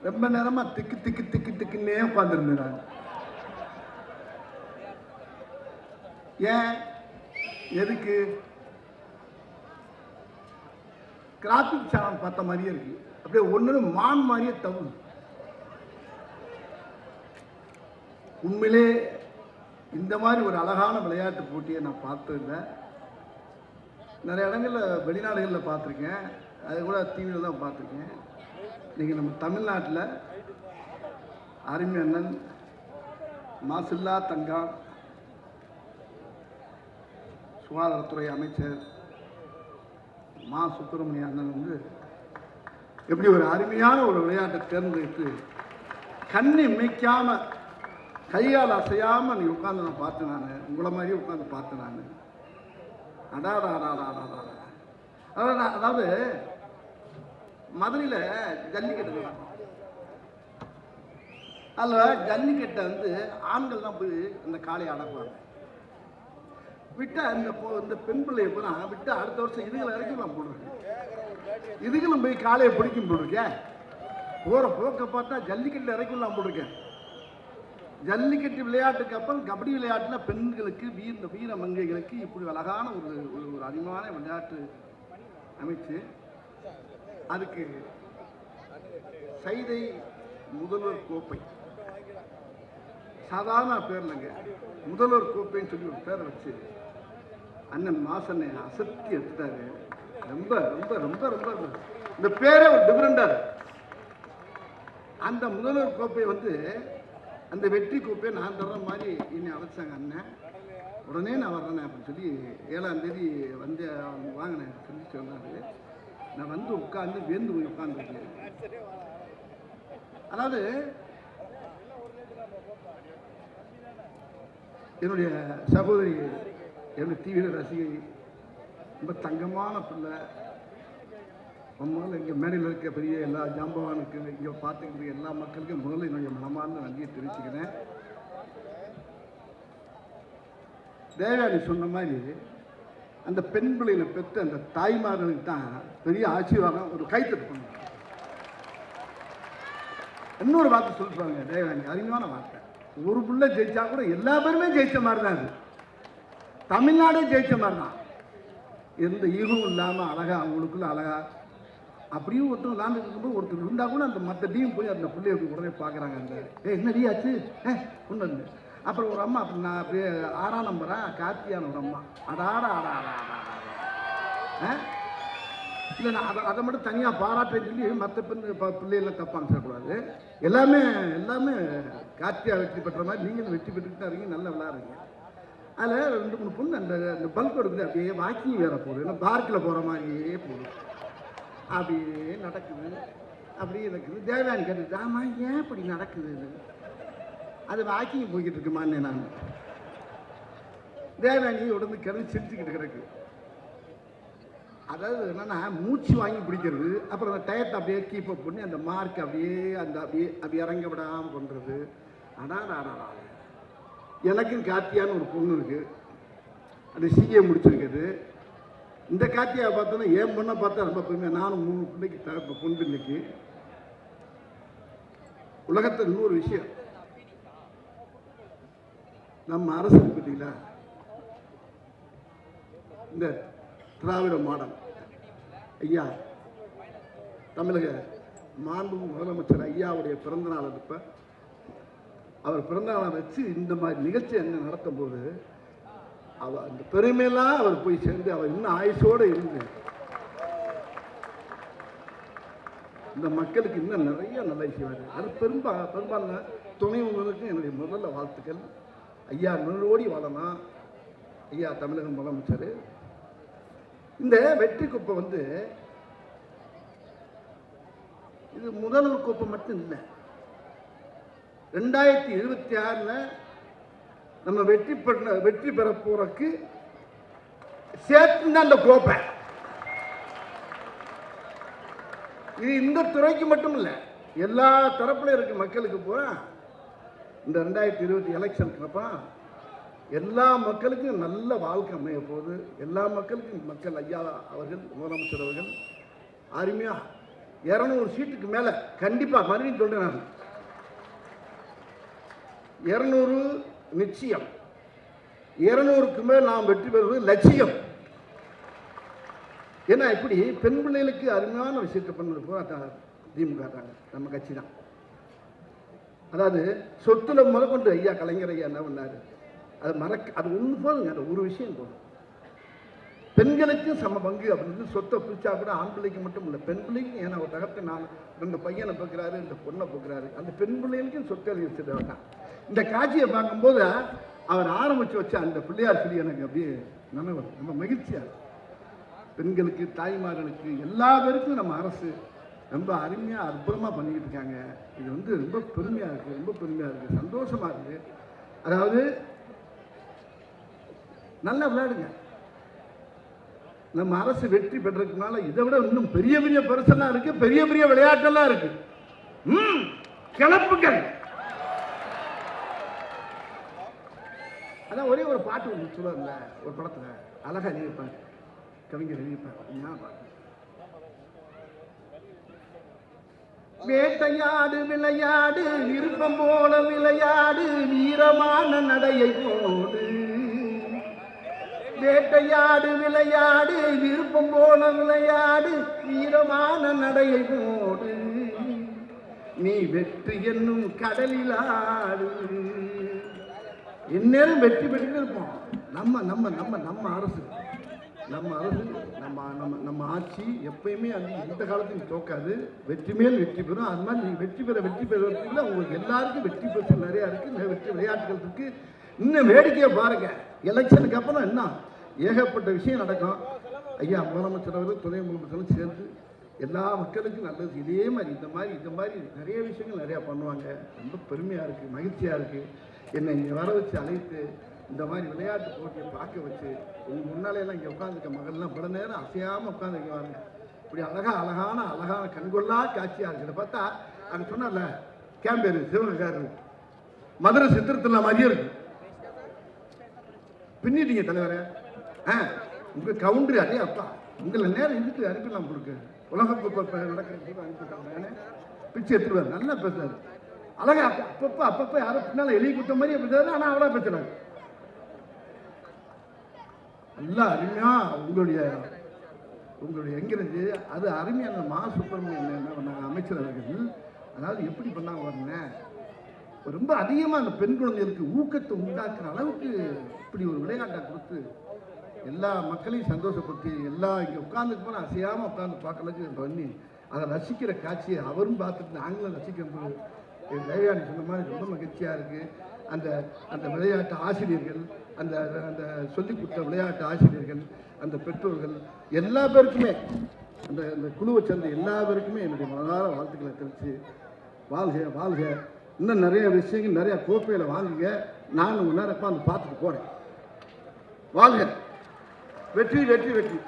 ரொம்ப நேரமா திக்கு திக்கு திக்கு திக்குன்னே உட்காந்துருந்தேன். ஏன் எதுக்கு? கிராபிக் சேனல் பார்த்த மாதிரியே இருக்கு. அப்படியே ஒன்று மான் மாதிரியே தவுது. உண்மையிலே இந்த மாதிரி ஒரு அழகான விளையாட்டு போட்டியை நான் பார்த்ததில்லை. நிறைய இடங்களில் வெளிநாடுகளில் பார்த்துருக்கேன், அது கூட டிவியில் தான் பார்த்துருக்கேன். நீங்கள் நம்ம தமிழ்நாட்டில் அருமை அண்ணன் மாசில்லா தங்கா சுகாதாரத்துறை அமைச்சர் மா சுப்பிரமணிய அண்ணன் வந்து எப்படி ஒரு அருமையான ஒரு விளையாட்டை தேர்ந்தெடுத்து கண்ணை இமைக்காம கையால் அசையாம நீ உட்காந்து நான் பார்த்தேன். நான் உங்களை மாதிரியே உட்காந்து பார்த்தேன். நான் அதாவது மதுரையில் ஜல்லிக்கட்டு அதில் ஜல்லிக்கட்டை வந்து ஆண்கள் தான் போய் இந்த காளையை அடக்குவாங்க. விட்டா இந்த பெண் பிள்ளையை பூரா விட்டு அடுத்த வருஷம் இதுகளை வரைக்கும் நான் போடுறேன். இதுகளும் போய் காளையை பிடிக்கும் போட்டிருக்கேன். போகிற போக்க பார்த்தா ஜல்லிக்கட்டில் இறக்கும் நான் போட்டிருக்கேன். ஜல்லிக்கட்டு விளையாட்டுக்கு அப்புறம் கபடி விளையாட்டில் பெண்களுக்கு வீர மங்கைகளுக்கு இப்படி அழகான ஒரு அருமையான விளையாட்டு அமைச்சு அதுக்கு சைதை முதல்வர் கோப்பை, சாதாரண பேர் இல்லைங்க, முதல்வர் கோப்பைன்னு சொல்லி ஒரு பேரை வச்சு அண்ணன் மாசனை அசத்தி எடுத்துட்டாரு. ரொம்ப ரொம்ப ரொம்ப ரொம்ப இந்த பேரே ஒரு டிஃபரெண்டா. அந்த முதல்வர் கோப்பை வந்து அந்த வெற்றி கோப்பையை நான் தர்ற மாதிரி என்னை அழைச்சாங்க அண்ணன். உடனே நான் வர்றேன் அப்படின்னு சொல்லி 7ஆம் தேதி வந்து வாங்கினேன் சொல்லி சொன்னாரு. நான் வந்து உட்காந்து வேந்து போய் உட்காந்துருக்கேன். அதாவது என்னுடைய சகோதரி, என்னுடைய தீவிர ரசிகை, ரொம்ப தங்கமான பிள்ளை. முதல்ல இங்கே மேடையில் இருக்க பெரிய எல்லா ஜாம்பவானுக்கு, இங்கே பார்த்துக்கிட்டு எல்லா மக்களுக்கும் முதல்ல என்னுடைய மனமார்ந்த நன்றியை தெரிவிச்சுக்கிறேன். தேவயானி சொன்ன மாதிரி அந்த பெண் பிள்ளைகளை பெற்ற அந்த தாய்மார்களுக்கு தான் பெரிய ஆசீர்வாதம். ஒரு கைத்தட்டு பண்ணுங்க. இன்னொரு வார்த்தை சொல்லிப்பாங்க தேவயானி, அறிவான வார்த்தை. ஒரு பிள்ளை ஜெயிச்சா கூட எல்லா பேருமே ஜெயிச்ச மாதிரி தான். அது தமிழ்நாடே ஜெயிச்ச மாதிரி தான். எந்த ஈகம் இல்லாமல் அழகா அவங்களுக்குள்ள அழகா அப்படியும் ஒருத்தர் விளாண்டு இருக்கும்போது ஒருத்தர் இருந்தால் கூட அந்த மற்ற டீம் போய் அந்த பிள்ளைய உடனே பார்க்குறாங்க. அந்த என்ன டீ ஆச்சு கொண்டு வந்து அப்புறம் ஒரு அம்மா அப்படி நான் அப்படியே 6ஆம் நம்பரா கார்த்தியான ஒரு அம்மா அடாடா இல்லை, நான் அதை மட்டும் தனியாக பாராட்டேன்னு சொல்லி மற்ற பிள்ளைகள்லாம் தப்பாக சொல்லக்கூடாது. எல்லாமே கார்த்தியா வெற்றி பெற்ற மாதிரி நீங்களும் வெற்றி பெற்றுக்கிட்டு தான் இருக்கீங்க, நல்லா விளையாடுறீங்க. அதில் 2-3 பொண்ணு அந்த பல்க் எடுக்குது, அப்படியே வாக்கிங் வேற போகுது, ஏன்னா பார்க்கில் போகிற மாதிரியே போகுது. அப்படியே நடக்குது, அப்படியே இருக்குது. தேவயானி கேட்டுட்டு ஆமாம் ஏன் இப்படி நடக்குது, அது வாக்கிங் போய்கிட்டு இருக்குமான்னு நான் தேவயானி உடனே கிடந்து சிரிச்சுக்கிட்டு கிடக்கு. அதாவது என்னன்னா மூச்சு வாங்கி பிடிக்கிறது, அப்புறம் அந்த டயத்தை அப்படியே கீப் அப் பண்ணி அந்த மார்க் அப்படியே அப்படி இறங்க விடாமல் பண்ணுறது. அடாடா எனக்கும் கார்த்தியான்னு ஒரு பொண்ணு இருக்கு, அது சிஏ முடிச்சிருக்குது. இந்த கார்த்தியாவை பார்த்தோன்னா என் பொண்ணை பார்த்தா ரொம்ப பெருமை. நானும் 3 பிள்ளைக்கு தகப்ப பொன் பிள்ளைக்கு. உலகத்தில் இன்னொரு விஷயம், நம்ம அரசு பார்த்தீங்களா, இந்த திராவிட மாடல் ஐயா தமிழக மாண்பு முதலமைச்சர் ஐயாவுடைய பிறந்தநாள் இருப்ப அவர் பிறந்தநாளை வச்சு இந்த மாதிரி நிகழ்ச்சி என்ன நடத்தும் போது அவர் அந்த பெருமையெல்லாம் அவர் போய் சேர்ந்து அவர் இன்னும் ஆயுசோடு இருந்து இந்த மக்களுக்கு இன்னும் நிறைய நல்ல செய்வார். அது பெரும்பாலான துணைவர்களுக்கும் என்னுடைய முதல்ல வாழ்த்துக்கள். ஐயா நூறோடி வாழலாம். ஐயா தமிழக முதலமைச்சர் இந்த வெற்றி கோப்பை வந்து இது முதல்வர் கோப்பை மட்டும் இல்லை, 2026 நம்ம வெற்றி பெற போறதுக்கு சேர்த்து தான் அந்த கோப்பை. இது இந்த துறைக்கு மட்டும் இல்லை, எல்லா தரப்புல இருக்க மக்களுக்கு பூரா இந்த 2020 எலெக்ஷனுக்கு அப்புறம் எல்லா மக்களுக்கும் நல்ல வாழ்க்கை அமைய போகுது. எல்லா மக்களுக்கும் ஐயா அவர்கள் முதலமைச்சர் அவர்கள் அருமையாக 200 சீட்டுக்கு மேலே கண்டிப்பாக மறுபடியும் சொல்கிறேன் நான், 200 நிச்சயம், 200க்கு மேல் நாம் வெற்றி பெறுவது லட்சியம். ஏன்னா இப்படி பெண் பிள்ளைகளுக்கு அருமையான விஷயத்தை பண்ணது பூரா திமுக தாங்க, நம்ம கட்சி தான். அதாவது சொத்துல முதற்கொண்டு ஐயா கலைஞர் ஐயா என்ன பண்ணாரு, அது ஒன்று போதுங்க, அது ஒரு விஷயம் போதும். பெண்களுக்கு சம பங்கு அப்படின்னு சொத்தை பிரிச்சா கூட ஆண் பிள்ளைக்கு மட்டும் இல்லை, பெண் பிள்ளைக்கும். ஏன்னா ஒரு தகத்தை நான் 2 பையனை பார்க்குறாரு, 2 பொண்ணை பார்க்குறாரு, அந்த பெண் பிள்ளைகளுக்கும் சொத்தை எழுதி வச்சுட்டு தான். இந்த காட்சியை பார்க்கும்போது அவர் ஆரம்பித்து வச்ச அந்த பிள்ளையார் சொல்லி எனக்கு அப்படியே நினைவு ரொம்ப மகிழ்ச்சியாக. பெண்களுக்கு, தாய்மார்களுக்கு, எல்லா பேருக்கும் நம்ம அரசு ரொம்ப அருமையாக அற்புதமாக பண்ணிக்கிட்டு இருக்காங்க. இது வந்து ரொம்ப பெருமையாக இருக்குது, ரொம்ப பெருமையாக இருக்குது, சந்தோஷமாக இருக்குது. அதாவது நல்லா விளையாடுங்க. நம்ம அரசு வெற்றி பெற்றதுனால இதை விட இன்னும் பெரிய பெரிய பரிசெல்லாம் இருக்கு, பெரிய பெரிய விளையாட்டெல்லாம் இருக்கு. கிளப்புகள். அதான் ஒரே ஒரு பாட்டு ஒன்று சொல்லுவாங்கல்ல, ஒரு படத்துல அழகா எழுதியிருப்பார் கவிஞர் எழுதியிருப்பார். வேட்டையாடு விளையாடு விருப்பம் போல விளையாடு வீரமான நடையை போடு. வேட்டையாடு விளையாடு விருப்பம் போல விளையாடு வீரமான நடையை போடு. நீ வெற்றி என்னும் கடலில் ஆடு. இந்நேரம் வெற்றி பெற்று இருப்போம். நம்ம நம்ம நம்ம நம்ம அரசு நம்ம அரசு நம்ம நம்ம நம்ம ஆட்சி எப்பயுமே இந்த காலத்துக்கு தோக்காது, வெற்றி மேல் வெற்றி பெறும். அது மாதிரி நீங்கள் வெற்றி பெறுவதற்குள்ள உங்களுக்கு எல்லாருக்கும் வெற்றி பெற்று நிறையா இருக்குது, வெற்றி விளையாட்டுகள் இருக்குது. இன்னும் வேடிக்கையை பாருங்க, எலெக்ஷனுக்கு அப்புறம் என்ன ஏகப்பட்ட விஷயம் நடக்கும். ஐயா முதலமைச்சர் அவர்கள், துணை முதலமைச்சரும் சேர்ந்து எல்லா மக்களுக்கும் நல்லது. இதே மாதிரி இந்த மாதிரி நிறைய விஷயங்கள் நிறையா பண்ணுவாங்க. ரொம்ப பெருமையாக இருக்குது, மகிழ்ச்சியாக இருக்குது. என்னை இங்கே வர வச்சு அழைத்து இந்த மாதிரி விளையாட்டு போட்டியை பார்க்க வச்சு உங்கள் முன்னாலேயெல்லாம் இங்கே உட்காந்துருக்க மகள்லாம் பல நேரம் அசையாமல் உட்காந்துருக்குவாங்க. இப்படி அழகான கண்கொள்ளா காட்சியாக இருக்குது. இதை பார்த்தா அங்கே சொன்னார்ல கேம்பேரு சிவகாரு மதுரை சித்திரத்தில் மாதிரியே இருக்கு. பின்னிட்டீங்க தலைவரை. உங்கள் கவுண்டர் அதே அப்பா உங்களை நேரம் இதுக்கு அனுப்பிடலாம் கொடுக்கு உலகப்போ நடக்கிறது அனுப்பிட்டாங்க. பிச்சு எடுத்துருவார், நல்லா பேசுறாரு, அழகா அப்பப்போ யாரும் பின்னால எழுதி கொடுத்த மாதிரியே பேசுறாரு. ஆனால் அவ்வளோ பேசுறாரு. நல்லா அருமையா உங்களுடைய எங்கிருந்து அது அருமையான மா சுப்பிரமணியன் அமைச்சர் அவர்கள் அதாவது எப்படி பண்ணாங்க பாருங்க, ரொம்ப அதிகமாக அந்த பெண் குழந்தைகளுக்கு ஊக்கத்தை உண்டாக்குற அளவுக்கு இப்படி ஒரு விளையாட்டை கொடுத்து எல்லா மக்களையும் சந்தோஷப்படுத்தி எல்லா இங்கே உட்காந்துக்கு போனால் அசையாமல் உட்காந்து பார்க்கறதுக்கு பண்ணி அதை ரசிக்கிற காட்சியை அவரும் பார்த்துட்டு நாங்களும் ரசிக்கிறது தேவையான சொன்ன மாதிரி ரொம்ப மகிழ்ச்சியாக இருக்குது. அந்த அந்த விளையாட்டு ஆசிரியர்கள், அந்த அந்த சொல்லிக் கொடுத்த விளையாட்டு ஆசிரியர்கள், அந்த பெற்றோர்கள் எல்லா பேருக்குமே, அந்த அந்த குழுவை சேர்ந்த எல்லா பேருக்குமே என்னுடைய மனதார வாழ்த்துக்களை தெரிவித்து வாழ்க. இன்னும் நிறைய விஷயங்கள் நிறையா கோப்பையில் வாங்குங்க. நான் உங்கள் நேரம் உட்காந்து பார்த்துட்டு போகிறேன். வாழ்க. வெற்றி வெற்றி வெற்றி.